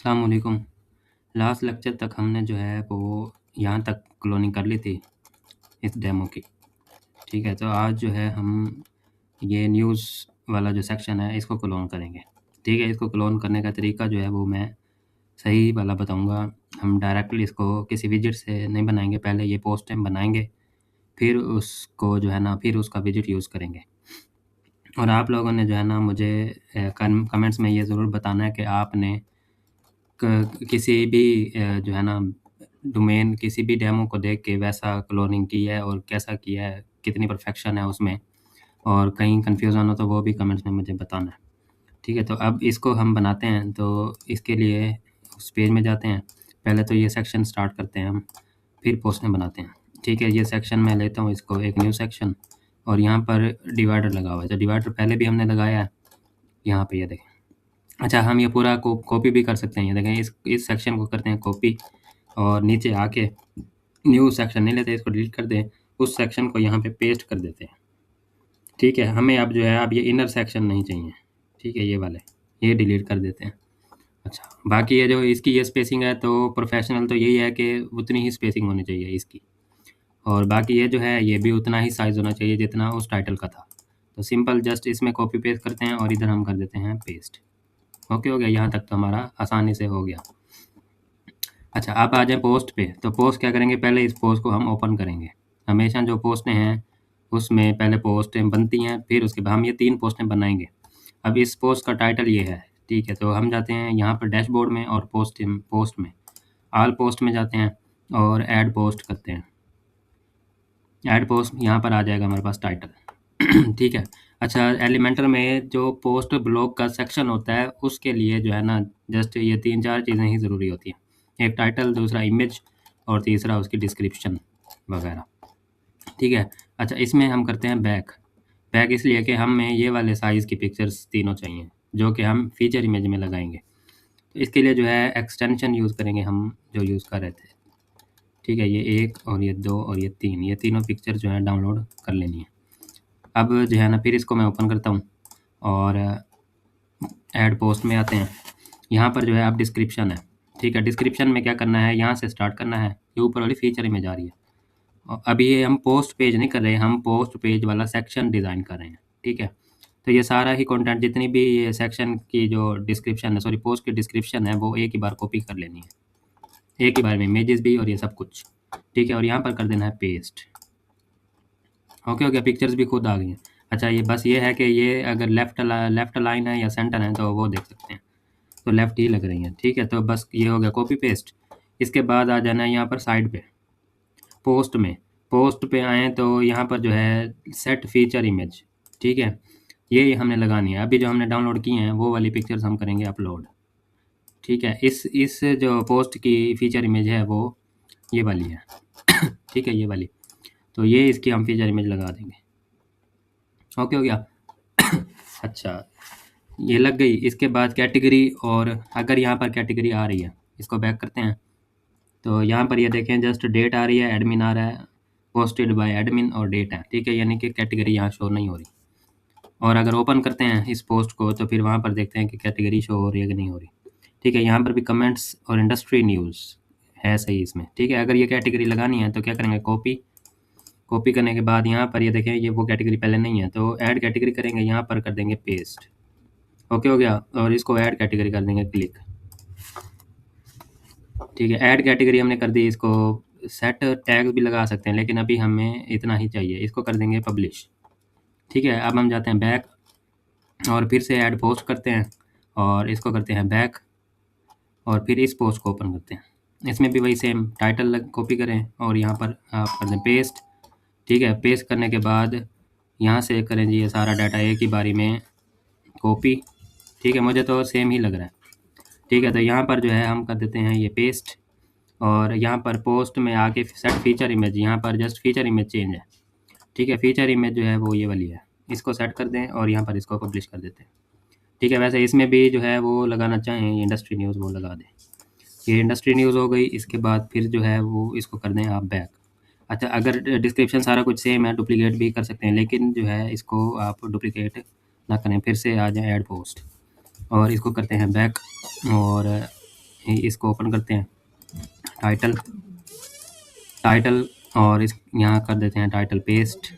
अस्सलाम वालेकुम। Last lecture तक हमने जो है वो यहाँ तक क्लोनिंग कर ली थी इस डेमो की। ठीक है, तो आज जो है हम ये न्यूज़ वाला जो सेक्शन है इसको क्लोन करेंगे। ठीक है, इसको क्लोन करने का तरीका जो है वो मैं सही वाला बताऊँगा। हम डायरेक्टली इसको किसी विजेट से नहीं बनाएँगे, पहले ये पोस्ट टाइम बनाएँगे, फिर उसको जो है ना फिर उसका विजेट यूज़ करेंगे। और आप लोगों ने जो है ना मुझे कमेंट्स में ये ज़रूर बताना है कि आपने किसी भी जो है ना डोमेन किसी भी डेमो को देख के वैसा क्लोनिंग की है और कैसा किया है, कितनी परफेक्शन है उसमें और कहीं कन्फ्यूज़न हो तो वो भी कमेंट्स में मुझे बताना है। ठीक है, तो अब इसको हम बनाते हैं, तो इसके लिए उस पेज में जाते हैं। पहले तो ये सेक्शन स्टार्ट करते हैं हम, फिर पोस्टें बनाते हैं। ठीक है, ये सेक्शन मैं लेता हूँ इसको एक न्यू सेक्शन और यहाँ पर डिवाइडर लगा हुआ है, तो डिवाइडर पहले भी हमने लगाया है, यहाँ पे ये देखें। अच्छा, हम ये पूरा कॉपी भी कर सकते हैं। ये देखें, इस सेक्शन को करते हैं कॉपी और नीचे आके न्यू सेक्शन नहीं लेते, इसको डिलीट कर दें, उस सेक्शन को यहाँ पे पेस्ट कर देते हैं। ठीक है, हमें अब जो है अब ये इनर सेक्शन नहीं चाहिए। ठीक है, ये वाले ये डिलीट कर देते हैं। अच्छा, बाकी ये जो इसकी ये स्पेसिंग है तो प्रोफेशनल तो यही है कि उतनी ही स्पेसिंग होनी चाहिए इसकी, और बाकी ये जो है ये भी उतना ही साइज़ होना चाहिए जितना उस टाइटल का था। तो सिंपल जस्ट इसमें कॉपी पेस्ट करते हैं और इधर हम कर देते हैं पेस्ट। ओके हो गया, यहाँ तक तो हमारा आसानी से हो गया। अच्छा, आप आ जाएँ पोस्ट पे, तो पोस्ट क्या करेंगे, पहले इस पोस्ट को हम ओपन करेंगे। हमेशा जो पोस्टें हैं, उसमें पहले पोस्टें बनती हैं, फिर उसके बाद हम ये 3 पोस्टें बनाएँगे। अब इस पोस्ट का टाइटल ये है, ठीक है? तो हम जाते हैं यहाँ पर डैशबोर्ड में और पोस्ट में, ऑल पोस्ट में जाते हैं और ऐड पोस्ट करते हैं। ऐड पोस्ट यहाँ पर आ जाएगा हमारे पास टाइटल। ठीक है? अच्छा, एलिमेंटर में जो पोस्ट ब्लॉग का सेक्शन होता है, उसके लिए जो है ना जस्ट ये 3-4 चीज़ें ही ज़रूरी होती हैं। एक टाइटल, दूसरा इमेज और तीसरा उसकी डिस्क्रिप्शन वगैरह। ठीक है? अच्छा, इसमें हम करते हैं बैक। बैक इसलिए कि हमें ये वाले साइज़ की पिक्चर्स तीनों चाहिए, जो कि हम फीचर इमेज में लगाएँगे। तो इसके लिए जो है एक्सटेंशन यूज़ करेंगे हम, जो यूज़ कर रहे थे। ठीक है? ये 1 और ये 2 और ये 3, ये तीनों पिक्चर जो है डाउनलोड कर लेनी है। अब जो है ना फिर इसको मैं ओपन करता हूँ और ऐड पोस्ट में आते हैं। यहाँ पर जो है अब डिस्क्रिप्शन है। ठीक है, डिस्क्रिप्शन में क्या करना है, यहाँ से स्टार्ट करना है, ये ऊपर वाली फीचर इमेज आ रही है। अभी ये हम पोस्ट पेज नहीं कर रहे हैं, हम पोस्ट पेज वाला सेक्शन डिज़ाइन कर रहे हैं। ठीक है, तो ये सारा ही कंटेंट जितनी भी ये सेक्शन की जो डिस्क्रिप्शन है, सॉरी पोस्ट की डिस्क्रिप्शन है, वो एक ही बार कॉपी कर लेनी है, एक ही बार में इमेजेस भी और ये सब कुछ। ठीक है, और यहाँ पर कर देना है पेस्ट। ओके हो गया, पिक्चर्स भी खुद आ गई हैं। अच्छा, ये बस ये है कि ये अगर लेफ़्ट लाइन है या सेंटर है तो वो देख सकते हैं, तो लेफ़्ट ही लग रही हैं। ठीक है, तो बस ये हो गया कॉपी पेस्ट। इसके बाद आ जाना है यहाँ पर साइड पे, पोस्ट में। पोस्ट पे आएँ तो यहाँ पर जो है सेट फीचर इमेज, ठीक है? ये हमने लगानी है। अभी जो हमने डाउनलोड की हैं वो वाली पिक्चर्स हम करेंगे अपलोड। ठीक है? इस जो पोस्ट की फीचर इमेज है वो ये वाली है। ठीक है, ये वाली। तो ये इसकी हम फीचर इमेज लगा देंगे। ओके हो गया? अच्छा, ये लग गई। इसके बाद कैटेगरी, और अगर यहाँ पर कैटेगरी आ रही है, इसको बैक करते हैं, तो यहाँ पर ये देखें जस्ट डेट आ रही है, एडमिन आ रहा है, पोस्टेड बाय एडमिन और डेट है। ठीक है, यानी कि कैटेगरी यहाँ शो नहीं हो रही। और अगर ओपन करते हैं इस पोस्ट को तो फिर वहाँ पर देखते हैं कि कैटेगरी शो हो रही है कि नहीं हो रही। ठीक है, यहाँ पर भी कमेंट्स और इंडस्ट्री न्यूज़ है सही इसमें। ठीक है, अगर ये कैटेगरी लगानी है तो क्या करेंगे, कॉपी करने के बाद यहाँ पर ये देखें ये वो कैटेगरी पहले नहीं है, तो ऐड कैटेगरी करेंगे, यहाँ पर कर देंगे पेस्ट। ओके हो गया, और इसको ऐड कैटेगरी कर देंगे क्लिक। ठीक है, ऐड कैटेगरी हमने कर दी। इसको सेट टैग भी लगा सकते हैं, लेकिन अभी हमें इतना ही चाहिए। इसको कर देंगे पब्लिश। ठीक है, अब हम जाते हैं बैक और फिर से ऐड पोस्ट करते हैं और इसको करते हैं बैक और फिर इस पोस्ट को ओपन करते हैं। इसमें भी वही सेम टाइटल कॉपी करें और यहाँ पर आप कर दें पेस्ट। ठीक है, पेस्ट करने के बाद यहाँ से करें जी ये सारा डाटा एक ही बारी में कॉपी। ठीक है, मुझे तो सेम ही लग रहा है। ठीक है, तो यहाँ पर जो है हम कर देते हैं ये पेस्ट और यहाँ पर पोस्ट में आके सेट फीचर इमेज, यहाँ पर जस्ट फीचर इमेज चेंज है। ठीक है, फीचर इमेज जो है वो ये वाली है, इसको सेट कर दें और यहाँ पर इसको पब्लिश कर देते हैं। ठीक है, वैसे इसमें भी जो है वो लगाना चाहें इंडस्ट्री न्यूज़ वो लगा दें। ये इंडस्ट्री न्यूज़ हो गई। इसके बाद फिर जो है वो इसको कर दें आप बैक। अच्छा, अगर डिस्क्रिप्शन सारा कुछ सेम है, डुप्लीकेट भी कर सकते हैं, लेकिन जो है इसको आप डुप्लीकेट ना करें। फिर से आ जाए ऐड पोस्ट और इसको करते हैं बैक और इसको ओपन करते हैं, टाइटल और इस यहाँ कर देते हैं टाइटल पेस्ट।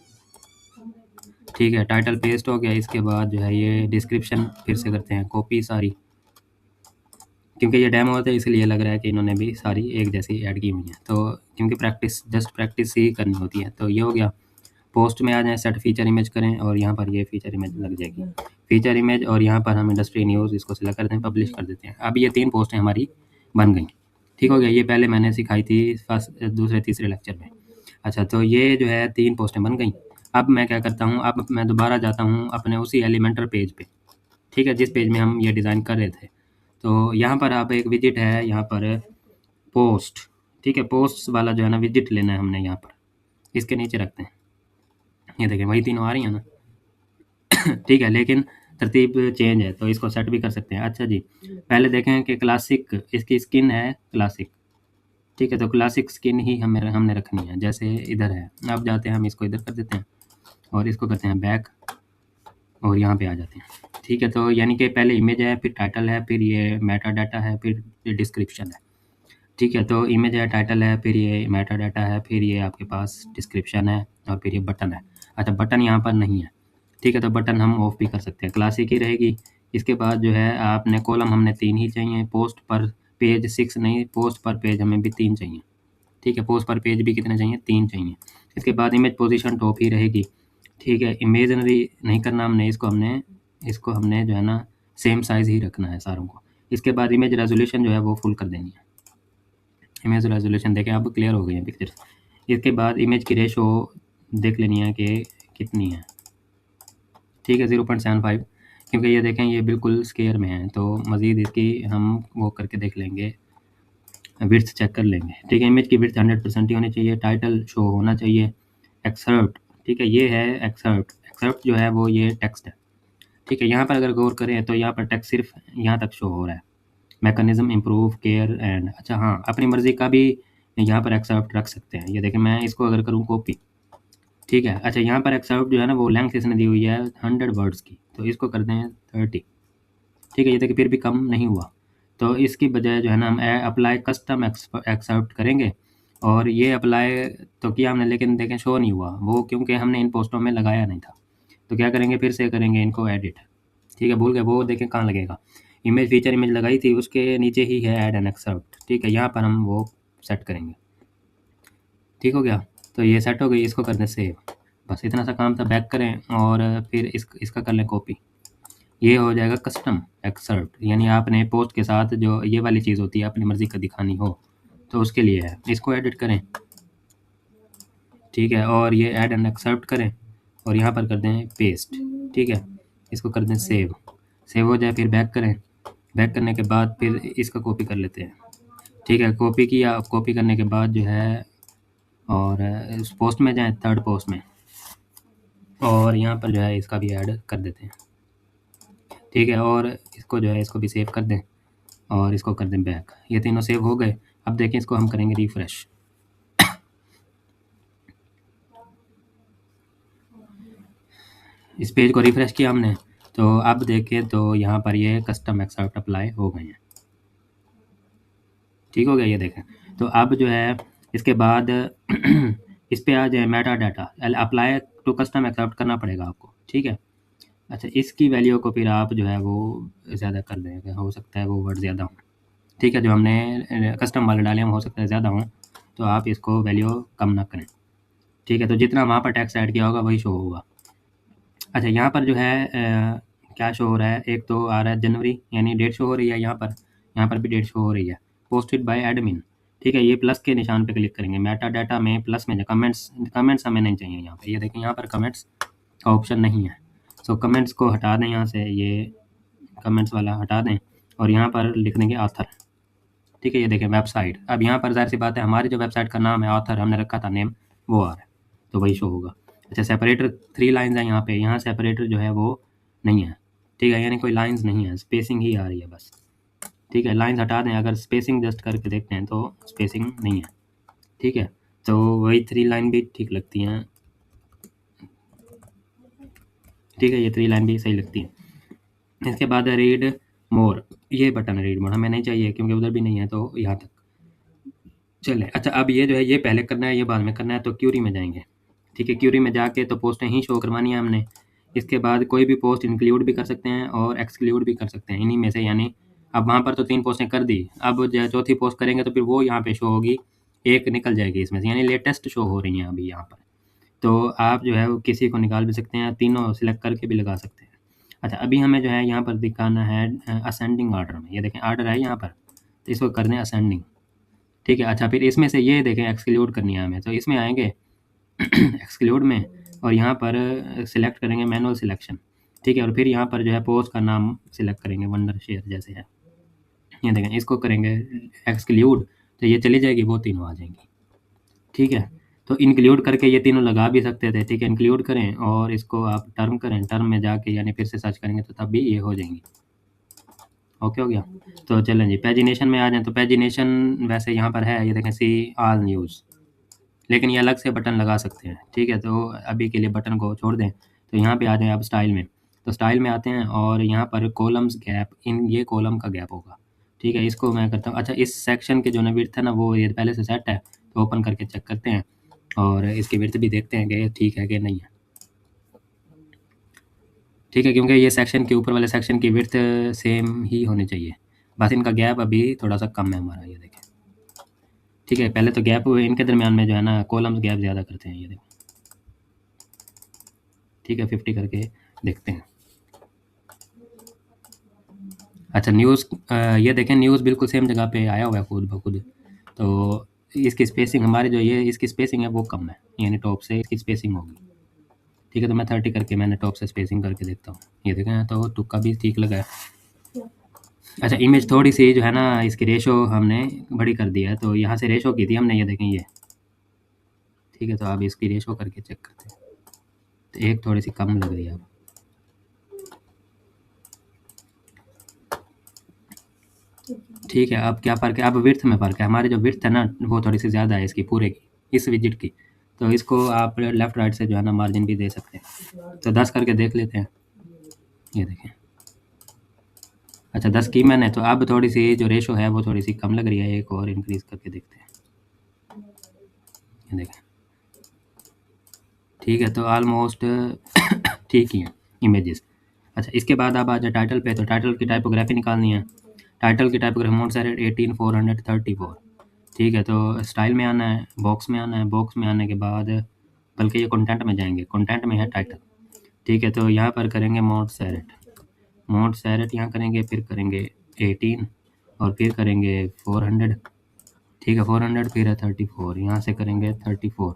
ठीक है, टाइटल पेस्ट हो गया। इसके बाद जो है ये डिस्क्रिप्शन फिर से करते हैं कॉपी सारी, क्योंकि ये डेमो होता है इसलिए लग रहा है कि इन्होंने भी सारी एक जैसी ऐड की हुई हैं। तो क्योंकि जस्ट प्रैक्टिस ही करनी होती है। तो ये हो गया। पोस्ट में आ जाएँ, सेट फीचर इमेज करें और यहाँ पर ये फीचर इमेज लग जाएगी। फीचर इमेज और यहाँ पर हम इंडस्ट्री न्यूज़ इसको सिलेक्ट करते हैं, पब्लिश कर देते हैं। अब ये 3 पोस्टें हमारी बन गई। ठीक हो गया। ये पहले मैंने सिखाई थी फर्स्ट दूसरे तीसरे लेक्चर में। अच्छा, तो ये जो है 3 पोस्टें बन गई। अब मैं क्या करता हूँ, अब मैं दोबारा जाता हूँ अपने उसी एलिमेंटर पेज पे, ठीक है, जिस पेज में हम ये डिज़ाइन कर रहे थे। तो यहाँ पर आप एक विजिट है, यहाँ पर पोस्ट, ठीक है, पोस्ट वाला जो है ना विजिट लेना है हमने यहाँ पर, इसके नीचे रखते हैं। ये देखें वही तीनों आ रही हैं ना। ठीक है, लेकिन तरतीब चेंज है तो इसको सेट भी कर सकते हैं। अच्छा जी, पहले देखें कि क्लासिक इसकी स्किन है क्लासिक, ठीक है, तो क्लासिक स्किन ही हमने रखनी है, जैसे इधर है। अब जाते हैं हम इसको इधर कर देते हैं और इसको करते हैं बैक और यहाँ पे आ जाते हैं। ठीक है, तो यानी कि पहले इमेज है, फिर टाइटल है, फिर ये मेटा डाटा है, फिर डिस्क्रिप्शन है। ठीक है, तो इमेज है, टाइटल है, फिर ये मेटा डाटा है, फिर ये आपके पास डिस्क्रिप्शन है और फिर ये बटन है। अच्छा, बटन यहाँ पर नहीं है। ठीक है, तो बटन हम ऑफ भी कर सकते हैं, क्लासिक ही रहेगी। इसके बाद जो है आपने कॉलम हमने 3 ही चाहिए, पोस्ट पर पेज 6 नहीं, पोस्ट पर पेज हमें भी 3 चाहिए। ठीक है, पोस्ट पर पेज भी कितने चाहिए, 3 चाहिए। इसके बाद इमेज पोजीशन टॉप ही रहेगी। ठीक है, इमेजिनरी नहीं करना हमने, इसको हमने जो है ना सेम साइज़ ही रखना है सारों को। इसके बाद इमेज रेजोल्यूशन जो है वो फुल कर देनी है। इमेज रेजोल्यूशन देखें, अब क्लियर हो गई है पिक्चर्स। इसके बाद इमेज की रेशो देख लेनी है कि कितनी है। ठीक है, 0.75, क्योंकि ये देखें ये बिल्कुल स्क्वायर में है, तो मज़ीद इसकी हम वो करके देख लेंगे, विड्थ चेक कर लेंगे। ठीक है, इमेज की विड्थ 100% ही होनी चाहिए। टाइटल शो होना चाहिए। एक्सर्ट, ठीक है, ये है एक्सर्ट जो है वो ये टेक्स्ट है। ठीक है, यहाँ पर अगर गौर करें तो यहाँ पर टेक्स्ट सिर्फ यहाँ तक शो हो रहा है। मैकेनिज्म इम्प्रूव केयर एंड, अच्छा हाँ, अपनी मर्ज़ी का भी यहाँ पर एक्सर्ट रख सकते हैं। ये देखें, मैं इसको अगर करूँ कॉपी, ठीक है। अच्छा, यहाँ पर एक्सर्ट जो है ना वो लेंथ इसने दी हुई है 100 वर्ड्स की, तो इसको कर दें 30। ठीक है, ये देखिए फिर भी कम नहीं हुआ, तो इसकी बजाय जो है ना हम अप्लाई कस्टम एक्सर्ट करेंगे। और ये अप्लाई तो किया हमने, लेकिन देखें शो नहीं हुआ वो, क्योंकि हमने इन पोस्टों में लगाया नहीं था। तो क्या करेंगे, फिर से करेंगे इनको एडिट। ठीक है, भूल गए वो, देखें कहाँ लगेगा, इमेज फीचर इमेज लगाई थी उसके नीचे ही है ऐड एन एक्सर्ट। ठीक है, यहाँ पर हम वो सेट करेंगे। ठीक हो गया, तो ये सेट हो गई, इसको कर दें सेव। बस इतना सा काम था। बैक करें और फिर इसका कर लें कॉपी। ये हो जाएगा कस्टम एक्सर्ट, यानी आपने पोस्ट के साथ जो ये वाली चीज़ होती है अपनी मर्ज़ी का दिखानी हो तो उसके लिए है। इसको एडिट करें, ठीक है, और ये ऐड एंड एक्सर्ट करें और यहाँ पर कर दें पेस्ट। ठीक है, इसको कर दें सेव हो जाए, फिर बैक करें। बैक करने के बाद फिर इसका कॉपी कर लेते हैं। ठीक है, कॉपी किया। कॉपी करने के बाद जो है और उस पोस्ट में जाएं, थर्ड पोस्ट में, और यहाँ पर जो है इसका भी ऐड कर देते हैं। ठीक है, और इसको जो है इसको भी सेव कर दें और इसको कर दें बैक। ये तीनों सेव हो गए। अब देखें, इसको हम करेंगे रिफ़्रेश। इस पेज को रिफ़्रेश किया हमने, तो अब देखें तो यहाँ पर ये कस्टम एक्सर्ट अप्लाई हो गए हैं। ठीक हो गया, ये देखें। तो अब जो है इसके बाद इस पे आ जाए meta data, apply to custom excerpt करना पड़ेगा आपको। ठीक है, अच्छा, इसकी वैल्यू को फिर आप जो है वो ज़्यादा कर देंगे, हो सकता है वो वर्ड ज़्यादा हो। ठीक है, जो हमने कस्टम वाले डाले हैं वो हो सकता है ज़्यादा हों, तो आप इसको वैल्यू कम ना करें। ठीक है, तो जितना वहाँ पर टैक्स ऐड किया होगा वही शो होगा। अच्छा, यहाँ पर जो है क्या शो हो रहा है, एक तो आ रहा है जनवरी, यानी डेट शो हो रही है यहाँ पर भी डेट शो हो रही है। Posted bye admin. ठीक है, ये प्लस के निशान पे क्लिक करेंगे। मेटा डाटा में प्लस में कमेंट्स हमें नहीं चाहिए यहाँ पे। ये देखें, यहाँ पर कमेंट्स का ऑप्शन नहीं है। सो कमेंट्स को हटा दें, यहाँ से ये कमेंट्स वाला हटा दें और यहाँ पर लिख देंगे ऑथर। ठीक है, ये देखें वेबसाइट। अब यहाँ पर ज़ाहिर सी बात है हमारी जो वेबसाइट का नाम है ऑथर हमने रखा था नेम, वो आ रहा है, तो वही शो होगा। अच्छा, सेपरेटर 3 लाइन्स हैं यहाँ पे, यहाँ सेपरेटर जो है वो नहीं है। ठीक है, यानी कोई लाइन्स नहीं है, स्पेसिंग ही आ रही है बस। ठीक है, लाइन्स हटा दें, अगर स्पेसिंग जस्ट करके देखते हैं तो स्पेसिंग नहीं है। ठीक है, तो वही 3 लाइन भी ठीक लगती हैं। ठीक है, ये 3 लाइन भी सही लगती है। इसके बाद है रीड मोर, ये बटन है रीड मोड, हमें नहीं चाहिए क्योंकि उधर भी नहीं है, तो यहाँ तक चलें। अच्छा, अब ये जो है ये पहले करना है, ये बाद में करना है, तो क्यूरी में जाएंगे। ठीक है, क्यूरी में जाके तो पोस्टें ही शो करवानी है हमने। इसके बाद कोई भी पोस्ट इंक्लूड भी कर सकते हैं और एक्सक्लूड भी कर सकते हैं इन्हीं में से, यानी अब वहाँ पर तो 3 पोस्टें कर दी, अब जो चौथी पोस्ट करेंगे तो फिर वो यहाँ पे शो होगी, एक निकल जाएगी इसमें से, यानी लेटेस्ट शो हो रही हैं अभी यहाँ पर। तो आप जो है वो किसी को निकाल भी सकते हैं, तीनों सिलेक्ट करके भी लगा सकते हैं। अच्छा, अभी हमें जो है यहाँ पर दिखाना है असेंडिंग ऑर्डर में, ये देखें ऑर्डर है यहाँ पर, तो इसको करने असेंडिंग। ठीक है, अच्छा फिर इसमें से ये देखें एक्सक्लूड करनी है हमें, तो इसमें आएंगे एक्सक्लूड में और यहाँ पर सिलेक्ट करेंगे मैनुअल सिलेक्शन। ठीक है, और फिर यहाँ पर जो है पोस्ट का नाम सिलेक्ट करेंगे, वंडर शेयर जैसे है, ये देखें इसको करेंगे एक्सक्लूड, तो ये चली जाएगी, वो तीनों आ जाएंगी। ठीक है, तो इंक्लूड करके ये तीनों लगा भी सकते थे। ठीक है, इंक्लूड करें और इसको आप टर्म करें, टर्म में जाके यानी फिर से सर्च करेंगे तो तब भी ये हो जाएंगी। ओके हो गया, तो चलें जी पेजिनेशन में आ जाएं। तो पेजिनेशन वैसे यहाँ पर है, ये देखें सी ऑल न्यूज़, लेकिन ये अलग से बटन लगा सकते हैं। ठीक है, तो अभी के लिए बटन को छोड़ दें, तो यहाँ पे आ जाएं अब स्टाइल में। तो स्टाइल में आते हैं और यहाँ पर कॉलम्स गैप, इन ये कॉलम का गैप होगा। ठीक है, इसको मैं करता हूँ। अच्छा, इस सेक्शन के जो ना विड्थ है ना, वो ये पहले से सेट है, तो ओपन करके चेक करते हैं और इसकी विड्थ भी देखते हैं कि ठीक है कि नहीं है। ठीक है, क्योंकि ये सेक्शन के ऊपर वाले सेक्शन की विड्थ सेम ही होनी चाहिए, बस इनका गैप अभी थोड़ा सा कम है हमारा, ये देखें। ठीक है, पहले तो गैप इनके दरमियान में जो है ना कॉलम्स गैप ज़्यादा करते हैं, ये देखें। ठीक है, 50 करके देखते हैं। अच्छा, न्यूज़ ये देखें, न्यूज़ बिल्कुल सेम जगह पे आया हुआ है खुद ब खुद, तो इसकी स्पेसिंग हमारी जो ये इसकी स्पेसिंग है वो कम है, यानी टॉप से इसकी स्पेसिंग होगी। ठीक है, तो मैं 30 करके मैंने टॉप से स्पेसिंग करके देखता हूँ, ये देखें तो तुक्का भी ठीक लगा है। अच्छा, इमेज थोड़ी सी जो है ना इसकी रेशो हमने बड़ी कर दी है, तो यहाँ से रेशो की थी हमने, ये देखें ये। ठीक है, तो अब इसकी रेशो करके चेक करते हैं, तो एक थोड़ी सी कम लग रही है अब। ठीक है, अब क्या फ़र्क है, अब विड्थ में फ़र्क है, हमारी जो विड्थ है ना वो थोड़ी सी ज़्यादा है इसकी पूरे की, इस विजिट की, तो इसको आप लेफ़्ट राइट से जो है ना मार्जिन भी दे सकते हैं। तो 10 करके देख लेते हैं, ये देखें। अच्छा, 10 की मैंने, तो अब थोड़ी सी जो रेशो है वो थोड़ी सी कम लग रही है, एक और इंक्रीज़ करके देखते हैं, ये देखें। ठीक है, तो ऑलमोस्ट ठीक ही हैं इमेजेस। अच्छा, इसके बाद अब आ जाए टाइटल पे, तो टाइटल की टाइपोग्राफी निकालनी है। टाइटल की टाइपोग्राफी मोंटसेरेट 18434। ठीक है, तो स्टाइल में आना है, बॉक्स में आना है, बॉक्स में आने के बाद बल्कि ये कंटेंट में जाएंगे, कंटेंट में है टाइटल। ठीक है, तो यहाँ पर करेंगे मोंटसेरेट, मोंटसेरेट यहाँ करेंगे, फिर करेंगे 18 और फिर करेंगे 400। ठीक है, 400 फिर है 34, यहाँ से करेंगे 34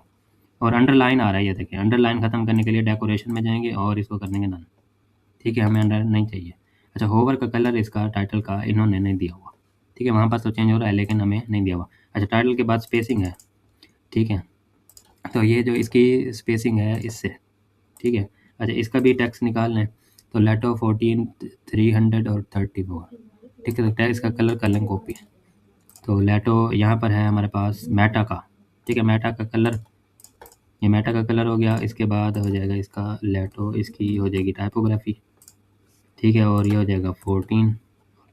और अंडरलाइन आ रहा है, ये देखिए अंडरलाइन ख़त्म करने के लिए डेकोरेशन में जाएंगे और इसको कर देंगे नन। ठीक है, हमें अंडर नहीं चाहिए। अच्छा, होवर का कलर इसका टाइटल का इन्होंने नहीं दिया हुआ। ठीक है, वहाँ पर तो चेंज हो रहा है लेकिन हमें नहीं दिया हुआ। अच्छा, टाइटल के बाद स्पेसिंग है। ठीक है, तो ये जो इसकी स्पेसिंग है इससे, ठीक है। अच्छा, इसका भी टैक्स निकाल लें, तो लेटो 14 300 और 34। ठीक है, तो टैक्स का कलर कर लें कॉपी, तो लेटो यहाँ पर है हमारे पास मेटा का। ठीक है, मेटा का कलर, ये मेटा का कलर हो गया। इसके बाद हो जाएगा इसका लेटो, इसकी हो जाएगी टाइपोग्राफी। ठीक है, और ये हो जाएगा 14,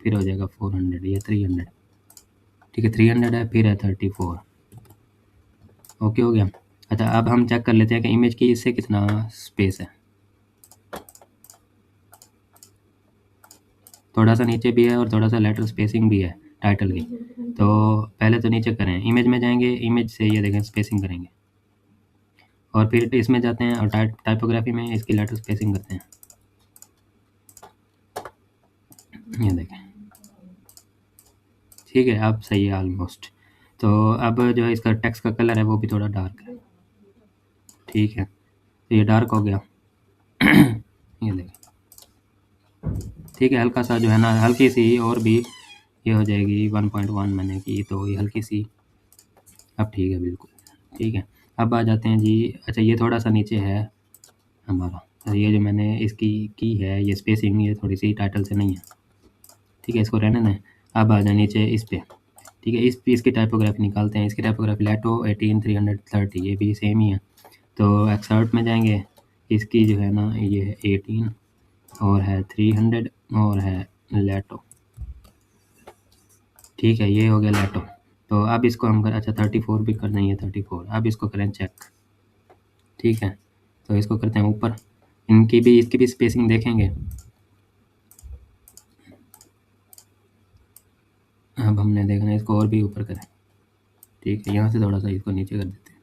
फिर हो जाएगा 400, ये 300। ठीक है, 300 है, फिर है 34। ओके हो गया। अच्छा, अब हम चेक कर लेते हैं कि इमेज की इससे कितना स्पेस है। थोड़ा सा नीचे भी है और थोड़ा सा लेटर स्पेसिंग भी है टाइटल की। तो पहले तो नीचे करें, इमेज में जाएंगे, इमेज से ये देखें स्पेसिंग करेंगे और फिर इसमें जाते हैं और टाइपोग्राफी में इसकी लेटर स्पेसिंग करते हैं, ये देखें। ठीक है, अब सही है ऑलमोस्ट। तो अब जो है इसका टेक्स्ट का कलर है वो भी थोड़ा डार्क है। ठीक है, तो ये डार्क हो गया। ये देखें। ठीक है, हल्का सा जो है ना हल्की सी और भी ये हो जाएगी 1.1 मैंने की, तो ये हल्की सी अब ठीक है बिल्कुल। ठीक है, अब आ जाते हैं जी। अच्छा, ये थोड़ा सा नीचे है हमारा, ये जो मैंने इसकी की है ये स्पेसिंग, ये थोड़ी सी टाइटल से नहीं है। ठीक है, इसको रहने दें। अब आ जाए नीचे इस पर। ठीक है, इस पीस की टाइपोग्राफी निकालते हैं। इसकी टाइपोग्राफी लेटो 18 330, ये भी सेम ही है। तो एक्सर्ट में जाएंगे, इसकी जो है ना ये है 18 और है 300 और है लेटो। ठीक है, ये हो गया लेटो। तो अब इसको हम अच्छा 34 भी कर देंगे, 34। अब इसको करें चेक। ठीक है, तो इसको करते हैं ऊपर, इसकी भी स्पेसिंग देखेंगे। अब हमने देखना है इसको और भी ऊपर करें। ठीक है, यहाँ से थोड़ा सा इसको नीचे कर देते हैं।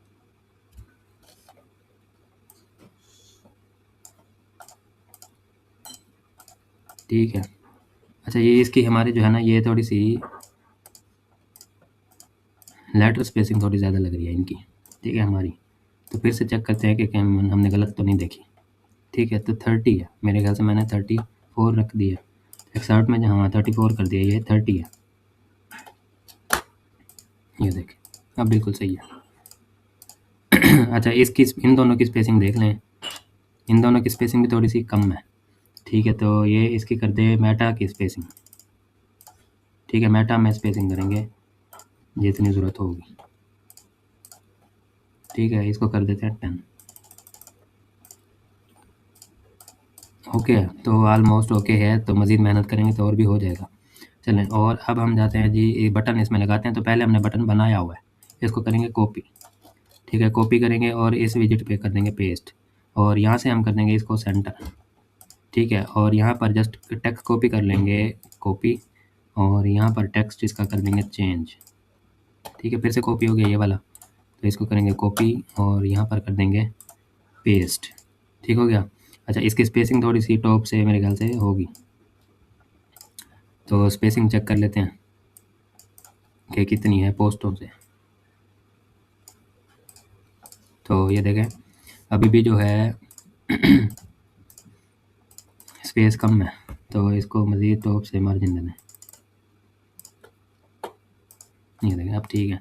ठीक है, अच्छा ये इसकी हमारी जो है ना, ये थोड़ी सी लेटर स्पेसिंग थोड़ी ज़्यादा लग रही है इनकी। ठीक है हमारी, तो फिर से चेक करते हैं कि हमने गलत तो नहीं देखी। ठीक है, तो 30 है मेरे ख्याल से, मैंने 34 रख दिया। एक्सर्ट में जहाँ 34 कर दिया, ये 30 है। ये देखें, अब बिल्कुल सही है। अच्छा इसकी इन दोनों की स्पेसिंग देख लें, इन दोनों की स्पेसिंग भी थोड़ी सी कम है। ठीक है, तो ये इसकी कर दे मेटा की स्पेसिंग। ठीक है, मेटा में स्पेसिंग करेंगे जितनी ज़रूरत होगी। ठीक है, इसको कर देते हैं 10। ओके, तो ऑलमोस्ट ओके है, तो मज़ीद मेहनत करेंगे तो और भी हो जाएगा। चलें, और अब हम जाते हैं जी, ये बटन इसमें लगाते हैं। तो पहले हमने बटन बनाया हुआ है, इसको करेंगे कॉपी। ठीक है, कॉपी करेंगे और इस विजिट पे कर देंगे पेस्ट, और यहाँ से हम कर देंगे इसको सेंटर। ठीक है, और यहाँ पर जस्ट टेक्स्ट कॉपी कर लेंगे, कॉपी, और यहाँ पर टेक्स्ट इसका कर देंगे चेंज। ठीक है, फिर से कॉपी हो गया ये वाला, तो इसको करेंगे कॉपी और यहाँ पर कर देंगे पेस्ट। ठीक हो गया। अच्छा इसकी स्पेसिंग थोड़ी सी टॉप से मेरे ख्याल से होगी, तो स्पेसिंग चेक कर लेते हैं कि कितनी है पोस्टों से। तो ये देखें अभी भी जो है स्पेस कम है, तो इसको मज़ीद टॉप से मार्जिन देना है। ये देखें अब ठीक है,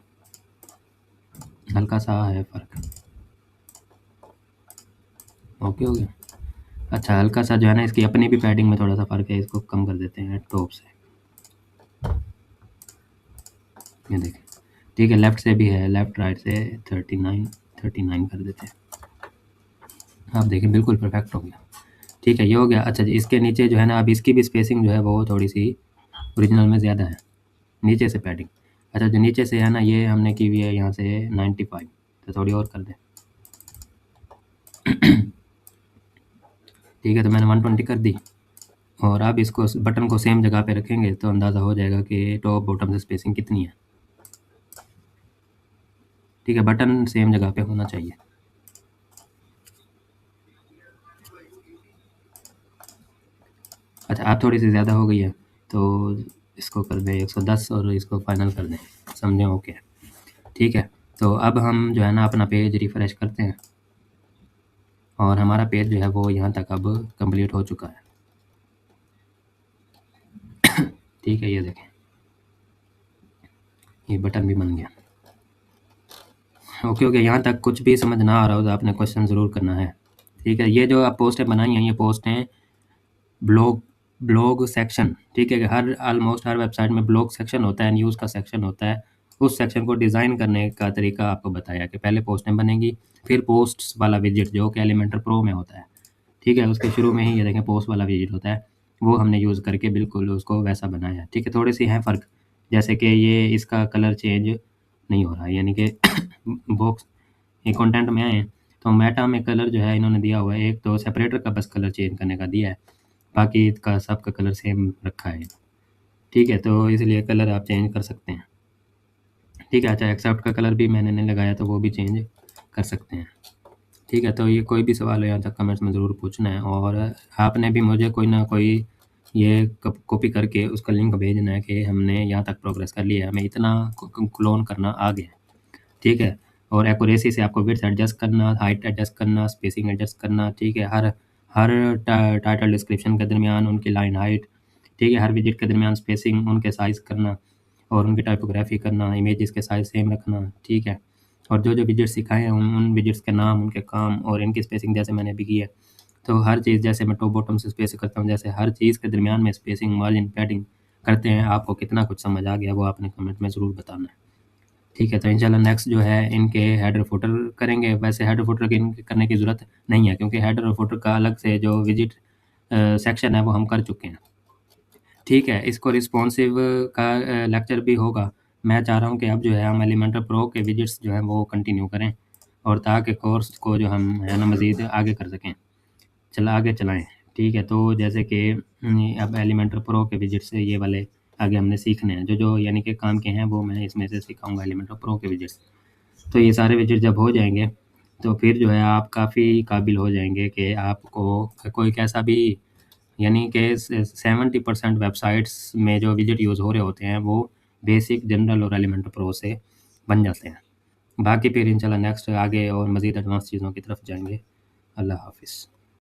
हल्का सा है फ़र्क। ओके हो गया। अच्छा हल्का सा जो है ना, इसकी अपनी भी पैडिंग में थोड़ा सा फ़र्क है, इसको कम कर देते हैं टॉप से। ये देखें, ठीक है, लेफ़्ट से भी है, लेफ़्ट राइट से 39 कर देते हैं। आप देखें बिल्कुल परफेक्ट हो गया। ठीक है, ये हो गया। अच्छा जी, इसके नीचे जो है ना, अब इसकी भी स्पेसिंग जो है वो थोड़ी सी ओरिजिनल में ज़्यादा है, नीचे से पैडिंग। अच्छा जो नीचे से है ना, ये हमने की हुई है यहाँ से 95, तो थोड़ी और कर दें। ठीक है, तो मैंने 120 कर दी, और अब इसको बटन को सेम जगह पे रखेंगे तो अंदाज़ा हो जाएगा कि टॉप बॉटम से स्पेसिंग कितनी है। ठीक है, बटन सेम जगह पे होना चाहिए। अच्छा अब थोड़ी सी ज़्यादा हो गई है, तो इसको कर दें 110 और इसको फाइनल कर दें, समझें? ओके ठीक है, तो अब हम जो है ना अपना पेज रिफ़्रेश करते हैं, और हमारा पेज जो है वो यहाँ तक अब कंप्लीट हो चुका है। ठीक है, ये देखें ये बटन भी बन गया। ओके ओके, यहाँ तक कुछ भी समझ ना आ रहा हो तो आपने क्वेश्चन ज़रूर करना है। ठीक है, ये जो आप पोस्टें बनाई हैं, ये पोस्ट हैं ब्लॉग ब्लॉग सेक्शन। ठीक है, कि हर ऑलमोस्ट हर वेबसाइट में ब्लॉग सेक्शन होता है, न्यूज़ का सेक्शन होता है। उस सेक्शन को डिज़ाइन करने का तरीका आपको बताया कि पहले पोस्टें बनेंगी, फिर पोस्ट्स वाला विजिट जो कि एलिमेंटर प्रो में होता है। ठीक है, उसके शुरू में ही ये देखें पोस्ट वाला विजिट होता है, वो हमने यूज़ करके बिल्कुल उसको वैसा बनाया है। ठीक है, थोड़े से हैं फ़र्क, जैसे कि ये इसका कलर चेंज नहीं हो रहा है, यानी कि बॉक्स ये कंटेंट में आए हैं, तो मेटा में कलर जो है इन्होंने दिया हुआ है, एक तो सेपरेटर का बस कलर चेंज करने का दिया है, बाकी इसका सबका कलर सेम रखा है। ठीक है, तो इसलिए कलर आप चेंज कर सकते हैं। ठीक है, अच्छा एक्सेप्ट का कलर भी मैंने नहीं लगाया, तो वो भी चेंज कर सकते हैं। ठीक है, तो ये कोई भी सवाल हो यहाँ तक कमेंट्स में ज़रूर पूछना है, और आपने भी मुझे कोई ना कोई ये कॉपी करके उसका लिंक भेजना है कि हमने यहाँ तक प्रोग्रेस कर लिया है, हमें इतना क्लोन करना आ गया है। ठीक है, और एक्यूरेसी से आपको विड्थ एडजस्ट करना, हाइट एडजस्ट करना, स्पेसिंग एडजस्ट करना। ठीक है, हर हर टाइटल डिस्क्रिप्शन के दरमियान उनकी लाइन हाइट। ठीक है, हर विजिट के दरमियान स्पेसिंग, उनके साइज़ करना, और उनकी टाइपोग्राफी करना, इमेजेस के साइज़ सेम रखना। ठीक है, और जो विजिट्स सिखाए हैं उन विजिट्स के नाम, उनके काम और इनकी स्पेसिंग जैसे मैंने अभी की है। तो हर चीज़ जैसे मैं टॉप बॉटम से स्पेस करता हूँ, जैसे हर चीज़ के दरमियान में स्पेसिंग, मार्जिन, पैडिंग करते हैं। आपको कितना कुछ समझ आ गया वो आपने कमेंट में ज़रूर बताना है। ठीक है, तो इंशाल्लाह नेक्स्ट जो है इनके हेडर फुटर करेंगे। वैसे हेडर फुटर की इनके करने की ज़रूरत नहीं है, क्योंकि हेडर और फुटर का अलग से जो विजिट सेक्शन है वो हम कर चुके हैं। ठीक है, इसको रिस्पॉन्सिव का लेक्चर भी होगा। मैं चाह रहा हूँ कि अब जो है हम एलिमेंटर प्रो के विजेट्स जो हैं वो कंटिन्यू करें और ताकि कोर्स को जो हम है ना मज़ीद आगे कर सकें, आगे चलाएँ। ठीक है, तो जैसे कि अब एलिमेंटर प्रो के विजेट्स ये वाले आगे हमने सीखने हैं, जो यानी कि काम के हैं वो मैं इसमें से सिखाऊँगा एलिमेंटर प्रो के विजेट्स। तो ये सारे विजेट जब हो जाएँगे, तो फिर जो है आप काफ़ी काबिल हो जाएँगे कि आपको कोई कैसा भी यानी कि स 70% वेबसाइट्स में जो विजेट यूज़ हो रहे होते हैं, वो बेसिक, जनरल और एलिमेंटर प्रो से बन जाते हैं। बाकी फिर इंशाल्लाह नेक्स्ट आगे और मज़ीद एडवांस चीज़ों की तरफ जाएँगे। अल्लाह हाफ़िज़।